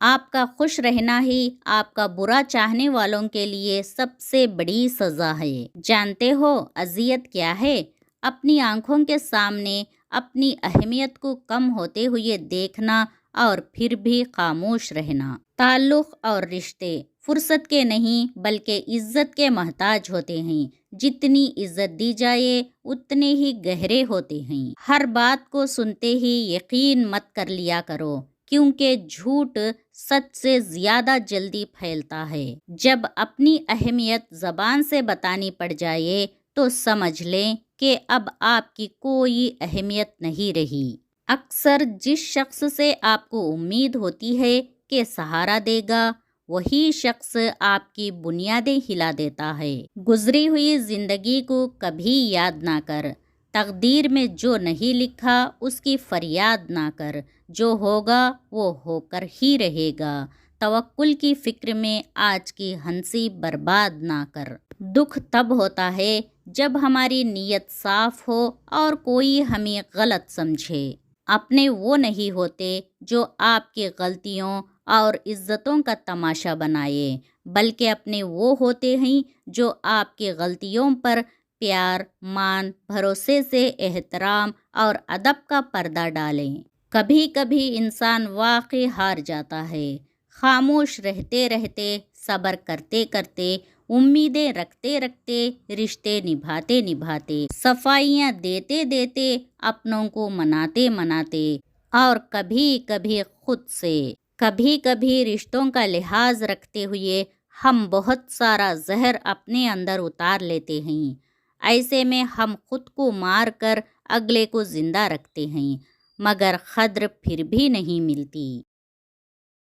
آپ کا خوش رہنا ہی آپ کا برا چاہنے والوں کے لیے سب سے بڑی سزا ہے۔ جانتے ہو اذیت کیا ہے؟ اپنی آنکھوں کے سامنے اپنی اہمیت کو کم ہوتے ہوئے دیکھنا اور پھر بھی خاموش رہنا۔ تعلق اور رشتے فرصت کے نہیں بلکہ عزت کے محتاج ہوتے ہیں۔ جتنی عزت دی جائے اتنے ہی گہرے ہوتے ہیں۔ ہر بات کو سنتے ہی یقین مت کر لیا کرو، کیونکہ جھوٹ سچ سے زیادہ جلدی پھیلتا ہے۔ جب اپنی اہمیت زبان سے بتانی پڑ جائے تو سمجھ لیں کہ اب آپ کی کوئی اہمیت نہیں رہی۔ اکثر جس شخص سے آپ کو امید ہوتی ہے کہ سہارا دے گا، وہی شخص آپ کی بنیادیں ہلا دیتا ہے۔ گزری ہوئی زندگی کو کبھی یاد نہ کر، تقدیر میں جو نہیں لکھا اس کی فریاد نہ کر، جو ہوگا وہ ہو کر ہی رہے گا۔ توکل کی فکر میں آج کی ہنسی برباد نہ کر۔ دکھ تب ہوتا ہے جب ہماری نیت صاف ہو اور کوئی ہمیں غلط سمجھے۔ اپنے وہ نہیں ہوتے جو آپ کی غلطیوں اور عزتوں کا تماشا بنائے، بلکہ اپنے وہ ہوتے ہیں جو آپ کی غلطیوں پر پیار، مان، بھروسے سے احترام اور ادب کا پردہ ڈالیں۔ کبھی کبھی انسان واقعی ہار جاتا ہے۔ خاموش رہتے رہتے، صبر کرتے کرتے، امیدیں رکھتے رکھتے، رشتے نبھاتے نبھاتے، صفائیاں دیتے دیتے، اپنوں کو مناتے مناتے، اور کبھی کبھی خود سے، کبھی کبھی رشتوں کا لحاظ رکھتے ہوئے ہم بہت سارا زہر اپنے اندر اتار لیتے ہیں۔ ایسے میں ہم خود کو مار کر اگلے کو زندہ رکھتے ہیں، مگر قدر پھر بھی نہیں ملتی۔